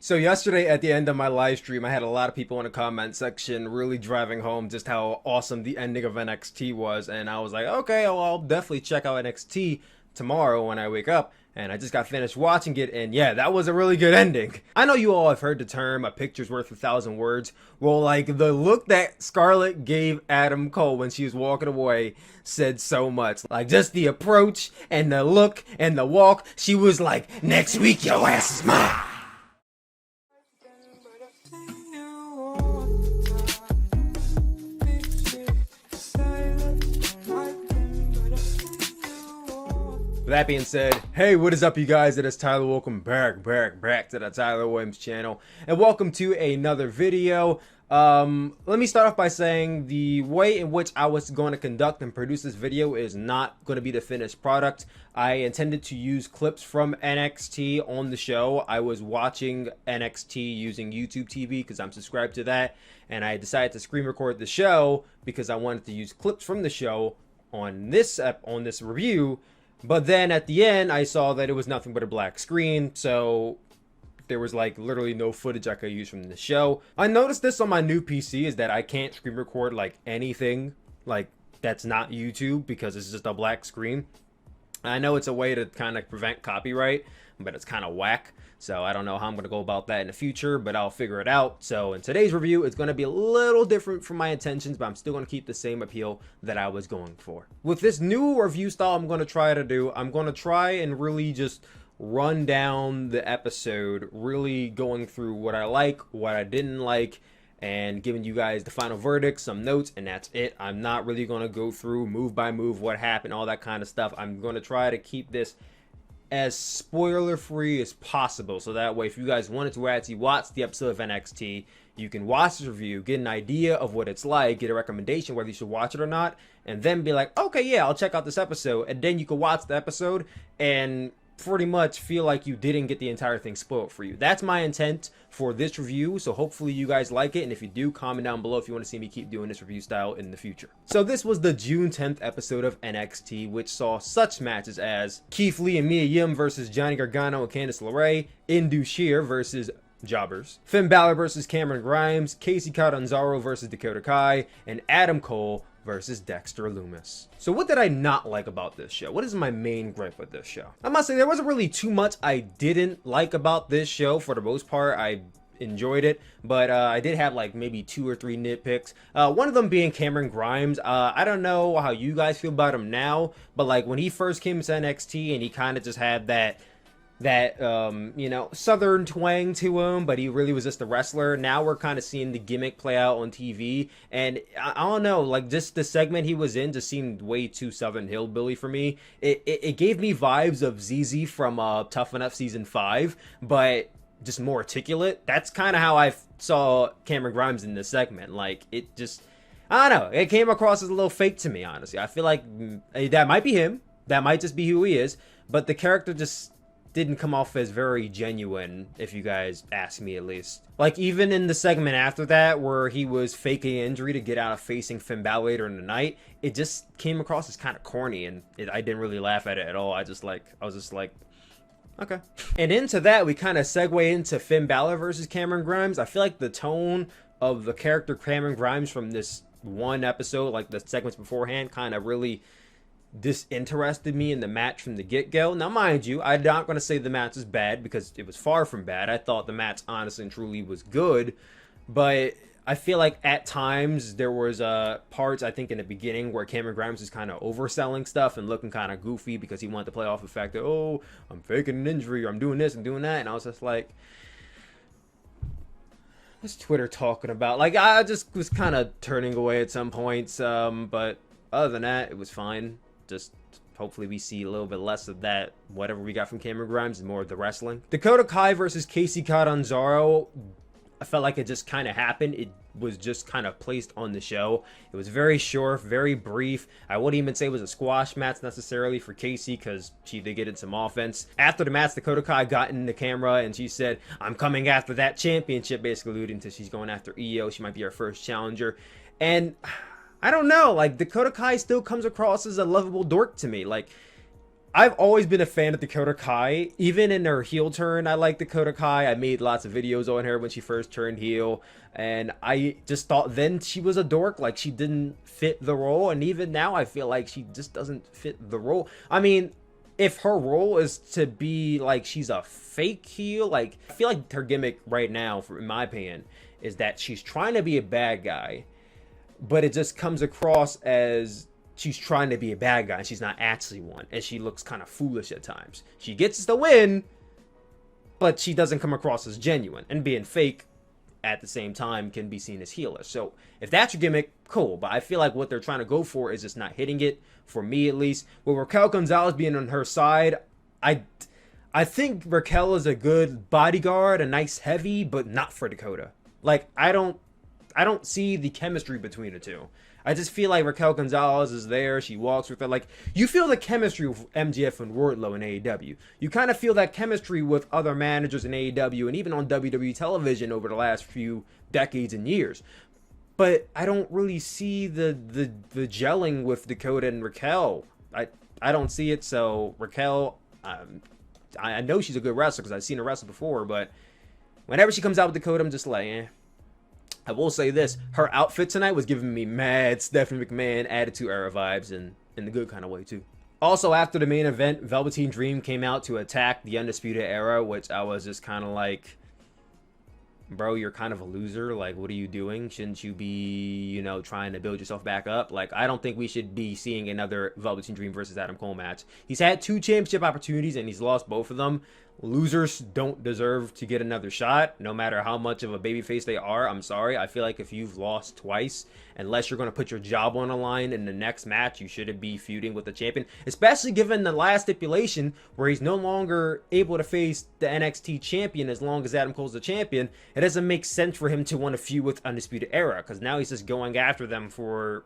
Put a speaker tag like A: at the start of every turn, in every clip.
A: So yesterday at the end of my live stream, I had a lot of people in the comment section really driving home just how awesome the ending of NXT was. And I was like, okay, well, I'll definitely check out NXT tomorrow when I wake up. And I just got finished watching it, and yeah, that was a really good ending. I know you all have heard the term, a picture's worth 1,000 words. Well, like, the look that Scarlett gave Adam Cole when she was walking away said so much. Like, just the approach, and the look, and the walk. She was like, next week, your ass is mine. With that being said, hey, what is up, you guys? It is Tyler. Welcome back to the Tyler Williams channel, and welcome to another video. Let me start off by saying the way in which I was going to conduct and produce this video is not going to be the finished product. I intended to use clips from NXT on the show. I was watching NXT using YouTube TV because I'm subscribed to that, and I decided to screen record the show because I wanted to use clips from the show on this review. But then at the end, I saw that it was nothing but a black screen, so there was like literally no footage I could use from the show. I noticed this on my new PC is that I can't screen record like anything like that's not YouTube because it's just a black screen. I know it's a way to kind of prevent copyright, but it's kind of whack. So I don't know how I'm going to go about that in the future, but I'll figure it out. So in today's review, it's going to be a little different from my intentions, but I'm still going to keep the same appeal that I was going for. With this new review style I'm going to try and really just run down the episode, really going through what I like, what I didn't like, and giving you guys the final verdict, some notes, and that's it. I'm not really going to go through move by move what happened, all that kind of stuff. I'm going to try to keep this as spoiler free as possible, so that way if you guys wanted to actually watch the episode of NXT, you can watch this review, get an idea of what it's like, get a recommendation whether you should watch it or not, and then be like, okay, yeah, I'll check out this episode, and then you can watch the episode and pretty much feel like you didn't get the entire thing spoiled for you. That's my intent for this review, so hopefully you guys like it, and if you do, comment down below if you want to see me keep doing this review style in the future. So this was the June 10th episode of NXT, which saw such matches as Keith Lee and Mia Yim versus Johnny Gargano and Candice LeRae, Indus Sher versus Jobbers, Finn Balor versus Cameron Grimes, Kacy Catanzaro versus Dakota Kai, and Adam Cole versus Dexter Lumis. So what did I not like about this show? What is my main gripe with this show? I must say there wasn't really too much I didn't like about this show. For the most part, I enjoyed it, but I did have like maybe 2 or 3 nitpicks. One of them being Cameron Grimes. I don't know how you guys feel about him now, but like when he first came to NXT and he kind of just had that you know, southern twang to him, but he really was just a wrestler. Now we're kind of seeing the gimmick play out on TV, and I don't know, like just the segment he was in just seemed way too southern hillbilly for me. It gave me vibes of ZZ from Tough Enough season 5, but just more articulate. That's kind of how I saw Cameron Grimes in this segment. Like it just, I don't know, it came across as a little fake to me, honestly. I feel like that might be him, that might just be who he is, but the character just didn't come off as very genuine, if you guys ask me at least. Like even in the segment after that where he was faking injury to get out of facing Finn Balor later in the night, it just came across as kind of corny, and I didn't really laugh at it at all. I was just like, okay. And into that, we kind of segue into Finn Balor versus Cameron Grimes. I feel like the tone of the character Cameron Grimes from this one episode, like the segments beforehand, kind of really disinterested me in the match from the get-go. Now mind you, I'm not going to say the match is bad because it was far from bad. I thought the match honestly and truly was good, but I feel like at times there was parts, I think in the beginning, where Cameron Grimes was kind of overselling stuff and looking kind of goofy because he wanted to play off the fact that, oh, I'm faking an injury, or I'm doing this and doing that, and I was just like, what's Twitter talking about? Like, I just was kind of turning away at some points, but other than that, it was fine. Just hopefully we see a little bit less of that, whatever we got from Cameron Grimes, and more of the wrestling. Dakota Kai versus Kacy Catanzaro, I felt like it just kind of happened. It was just kind of placed on the show. It was very short, very brief. I wouldn't even say it was a squash match necessarily for Kacy because she did get in some offense. After the match, Dakota Kai got in the camera and she said, I'm coming after that championship, basically alluding to she's going after Io. She might be our first challenger. And I don't know, like Dakota Kai still comes across as a lovable dork to me. Like I've always been a fan of Dakota Kai. Even in her heel turn, I like Dakota Kai. I made lots of videos on her when she first turned heel. And I just thought then she was a dork. Like, she didn't fit the role. And even now, I feel like she just doesn't fit the role. I mean, if her role is to be like she's a fake heel, like, I feel like her gimmick right now, in my opinion, is that she's trying to be a bad guy. But it just comes across as she's trying to be a bad guy and she's not actually one, and she looks kind of foolish at times. She gets the win, but she doesn't come across as genuine, and being fake at the same time can be seen as heelish. So if that's your gimmick, cool, but I feel like what they're trying to go for is just not hitting it, for me at least. With Raquel Gonzalez being on her side, I think Raquel is a good bodyguard, a nice heavy, but not for Dakota. Like, I don't see the chemistry between the two. I just feel like Raquel Gonzalez is there. She walks with her. Like, you feel the chemistry with MJF and Wardlow in AEW. You kind of feel that chemistry with other managers in AEW and even on WWE television over the last few decades and years. But I don't really see the gelling with Dakota and Raquel. I don't see it. So Raquel, I know she's a good wrestler because I've seen her wrestle before. But whenever she comes out with Dakota, I'm just like, eh. I will say this, her outfit tonight was giving me mad Stephanie McMahon Attitude Era vibes, and in the good kind of way too. Also, after the main event, Velveteen Dream came out to attack the Undisputed Era, which I was just kind of like, bro, you're kind of a loser. Like, what are you doing? Shouldn't you be, you know, trying to build yourself back up? Like, I don't think we should be seeing another Velveteen Dream versus Adam Cole match. He's had 2 championship opportunities and he's lost both of them. Losers don't deserve to get another shot, no matter how much of a babyface they are. I'm sorry. I feel like if you've lost twice, unless you're going to put your job on the line in the next match, you shouldn't be feuding with the champion, especially given the last stipulation where he's no longer able to face the NXT champion as long as Adam Cole's the champion. It doesn't make sense for him to want to feud with Undisputed Era, because now he's just going after them for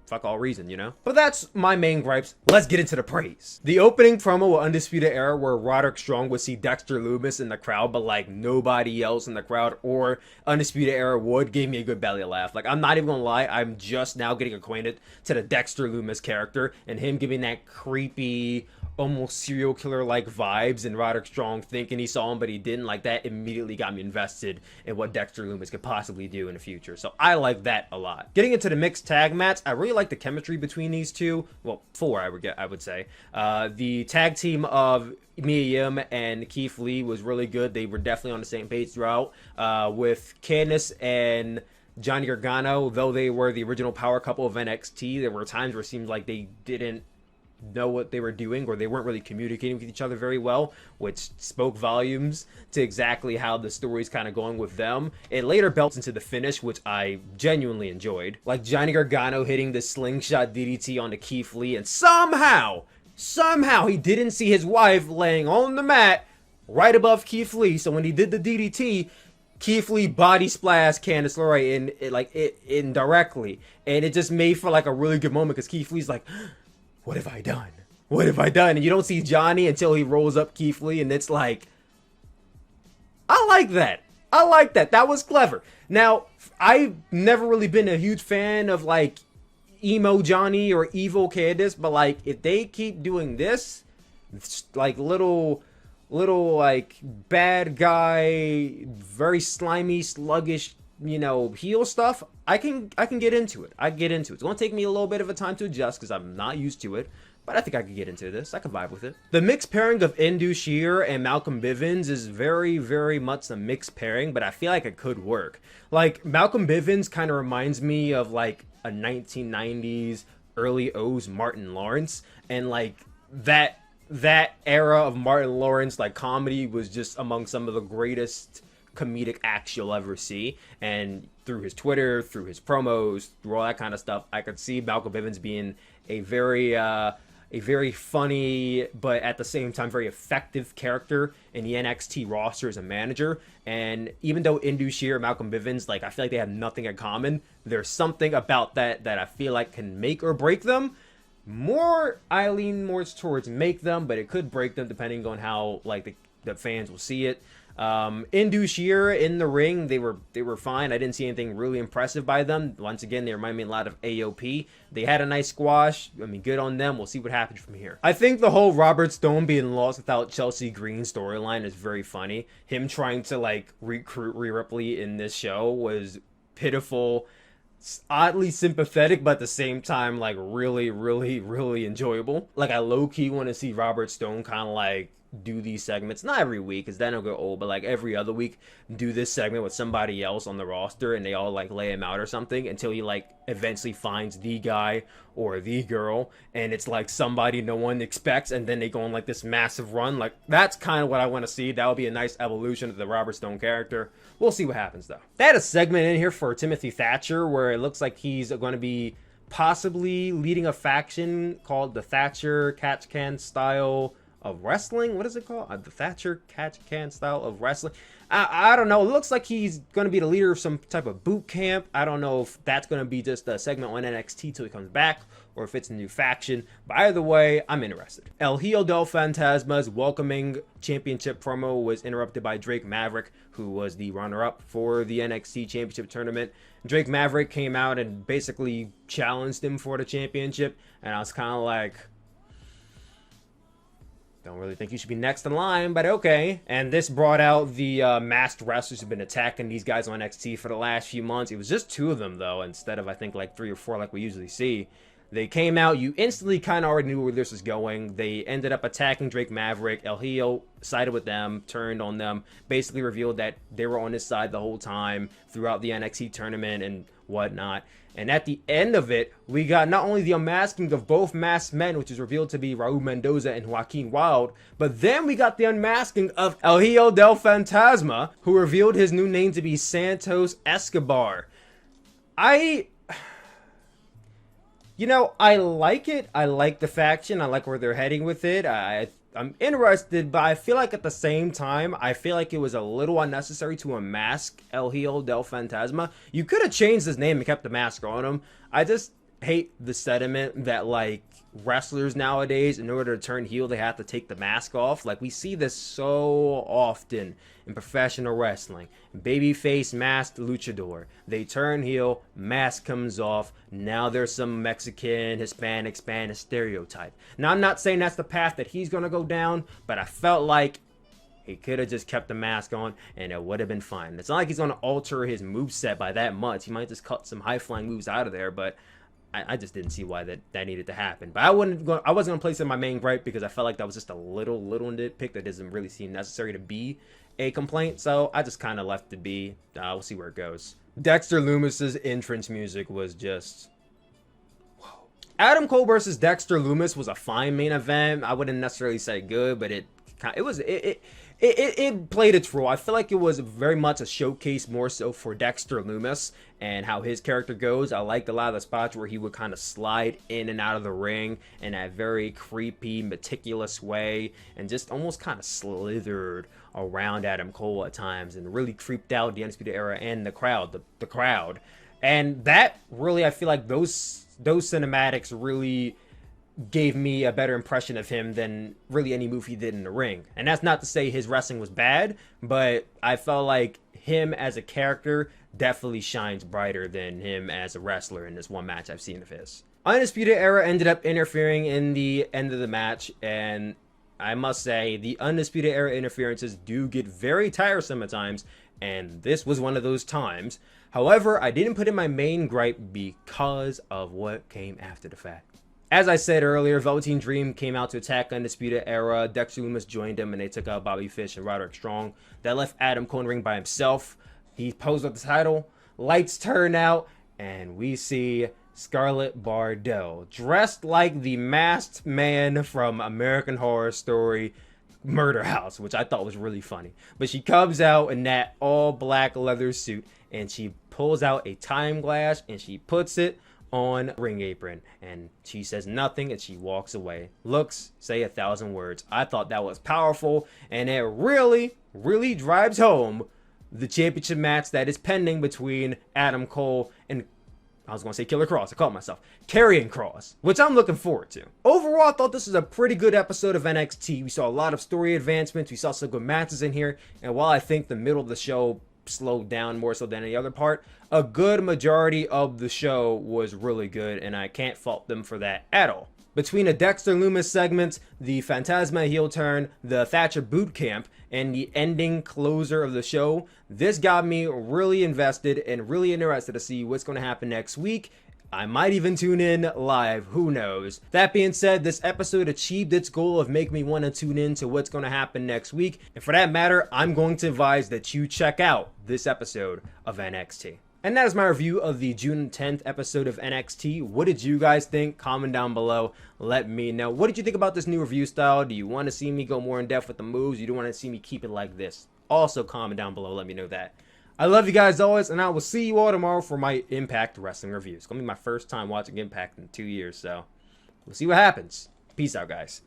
A: fuck all reason, you know? But that's my main gripes. Let's get into the praise. The opening promo with Undisputed Era where Roderick Strong would see Dexter Lumis in the crowd, but like nobody else in the crowd or Undisputed Era would, gave me a good belly laugh. Like, I'm not even gonna lie, I'm just now getting acquainted to the Dexter Lumis character and him giving that creepy, almost serial killer like vibes, and Roderick Strong thinking he saw him but he didn't. Like, that immediately got me invested in what Dexter Lumis could possibly do in the future. So I like that a lot. Getting into the mixed tag match, I really like the chemistry between these two. Well, 4 I would say. The tag team of Mia Yim and Keith Lee was really good. They were definitely on the same page throughout. With Candice and Johnny Gargano, though they were the original power couple of NXT, there were times where it seemed like they didn't know what they were doing, or they weren't really communicating with each other very well, which spoke volumes to exactly how the story's kind of going with them. It later belts into the finish, which I genuinely enjoyed. Like Johnny Gargano hitting the slingshot DDT onto Keith Lee, and somehow he didn't see his wife laying on the mat right above Keith Lee. So when he did the DDT, Keith Lee body splashed Candice LeRae indirectly, and it just made for like a really good moment because Keith Lee's like, what have I done? What have I done? And you don't see Johnny until he rolls up Keith Lee, and it's like, I like that. I like that. That was clever. Now, I've never really been a huge fan of like emo Johnny or evil Candice, but like if they keep doing this, like little like bad guy, very slimy, sluggish, you know, heel stuff, I can get into it. I get into it. It's going to take me a little bit of a time to adjust because I'm not used to it, but I think I can get into this. I can vibe with it. The mixed pairing of Indu Sheer and Malcolm Bivens is very, very much a mixed pairing, but I feel like it could work. Like, Malcolm Bivens kind of reminds me of like a 1990s early O's Martin Lawrence, and like that era of Martin Lawrence, like comedy, was just among some of the greatest comedic acts you'll ever see. And through his Twitter, through his promos, through all that kind of stuff, I could see Malcolm Bivens being a very funny, but at the same time very effective character in the NXT roster as a manager. And even though Indu Sheer and Malcolm Bivens, like, I feel like they have nothing in common, there's something about that I feel like can make or break them. I lean more towards make them, but it could break them depending on how like the fans will see it. Indus Sher in the ring, they were fine. I didn't see anything really impressive by them. Once again, they remind me a lot of AOP. They had a nice squash. I mean, good on them. We'll see what happens from here. I think the whole Robert Stone being lost without Chelsea Green storyline is very funny. Him trying to like recruit Rhea Ripley in this show was pitiful, oddly sympathetic, but at the same time like really enjoyable. Like I low-key want to see Robert Stone kind of like do these segments, not every week because then it'll get old, but like every other week do this segment with somebody else on the roster and they all like lay him out or something until he like eventually finds the guy or the girl and it's like somebody no one expects, and then they go on like this massive run. Like that's kind of what I want to see. That would be a nice evolution of the Robert Stone character. We'll see what happens though. They had a segment in here for Timothy Thatcher where it looks like he's going to be possibly leading a faction called the Thatcher Catch Can style of wrestling. What is it called? The Thatcher Catch Can style of wrestling. I don't know. It looks like he's going to be the leader of some type of boot camp. I don't know if that's going to be just a segment on NXT till he comes back or if it's a new faction. But either way, I'm interested. El Hijo del Fantasma's welcoming championship promo was interrupted by Drake Maverick, who was the runner-up for the NXT championship tournament. Drake Maverick came out and basically challenged him for the championship. And I was kind of like, don't really think you should be next in line, but okay. And this brought out the masked wrestlers who've been attacking these guys on NXT for the last few months. It was just 2 of them, though, instead of, I think, like 3 or 4 like we usually see. They came out. You instantly kind of already knew where this was going. They ended up attacking Drake Maverick. El Hijo sided with them, turned on them, basically revealed that they were on his side the whole time throughout the NXT tournament and whatnot. And at the end of it, we got not only the unmasking of both masked men, which is revealed to be Raul Mendoza and Joaquin Wilde, but then we got the unmasking of El Hijo del Fantasma, who revealed his new name to be Santos Escobar. You know, I like it. I like the faction. I like where they're heading with it. I'm interested, but I feel like at the same time, I feel like it was a little unnecessary to unmask El Hijo del Fantasma. You could have changed his name and kept the mask on him. I just hate the sentiment that, like, wrestlers nowadays, in order to turn heel, they have to take the mask off. Like, we see this so often in professional wrestling. Babyface masked luchador. They turn heel, mask comes off. Now there's some Mexican, Hispanic, Spanish stereotype. Now, I'm not saying that's the path that he's going to go down, but I felt like he could have just kept the mask on and it would have been fine. It's not like he's going to alter his moveset by that much. He might just cut some high-flying moves out of there, but I just didn't see why that needed to happen. But I wasn't going to place it in my main gripe because I felt like that was just a little nitpick that doesn't really seem necessary to be a complaint. So I just kind of left it be. We'll see where it goes. Dexter Lumis's entrance music was just, whoa. Adam Cole versus Dexter Lumis was a fine main event. I wouldn't necessarily say good, but it played its role. I feel like it was very much a showcase more so for Dexter Lumis and how his character goes. I liked a lot of the spots where he would kind of slide in and out of the ring in that very creepy, meticulous way and just almost kind of slithered around Adam Cole at times and really creeped out the Undisputed Era and the crowd. The crowd. And that really, I feel like those cinematics really gave me a better impression of him than really any move he did in the ring. And that's not to say his wrestling was bad, but I felt like him as a character definitely shines brighter than him as a wrestler in this one match I've seen of his. Undisputed Era ended up interfering in the end of the match, and I must say the Undisputed Era interferences do get very tiresome at times, and this was one of those times. However, I didn't put in my main gripe because of what came after the fact. As I said earlier, Velveteen Dream came out to attack Undisputed Era. Dexter Lumis joined him, and they took out Bobby Fish and Roderick Strong. That left Adam Cole in the ring by himself. He posed with the title. Lights turn out, and we see Scarlett Bordeaux dressed like the masked man from American Horror Story Murder House, which I thought was really funny. But she comes out in that all-black leather suit, and she pulls out a time glass, and she puts it on ring apron, and she says nothing and she walks away. Looks say 1,000 words. I thought that was powerful, and it really drives home the championship match that is pending between Adam Cole and I was going to say Killer Cross. I caught myself. Karrion Kross, which I'm looking forward to. Overall, I thought this was a pretty good episode of NXT. We saw a lot of story advancements. We saw some good matches in here. And while I think the middle of the show slowed down more so than any other part, a good majority of the show was really good. And I can't fault them for that at all. Between a Dexter Lumis segment, the Phantasma heel turn, the Thatcher boot camp, and the ending closer of the show, this got me really invested and really interested to see what's going to happen next week. I might even tune in live, who knows. That being said, this episode achieved its goal of making me want to tune in to what's going to happen next week. And for that matter, I'm going to advise that you check out this episode of NXT. And that is my review of the June 10th episode of NXT. What did you guys think? Comment down below. Let me know. What did you think about this new review style? Do you want to see me go more in depth with the moves? You don't want to see me keep it like this? Also comment down below. Let me know that. I love you guys always, and I will see you all tomorrow for my Impact Wrestling review. It's going to be my first time watching Impact in 2 years, so we'll see what happens. Peace out, guys.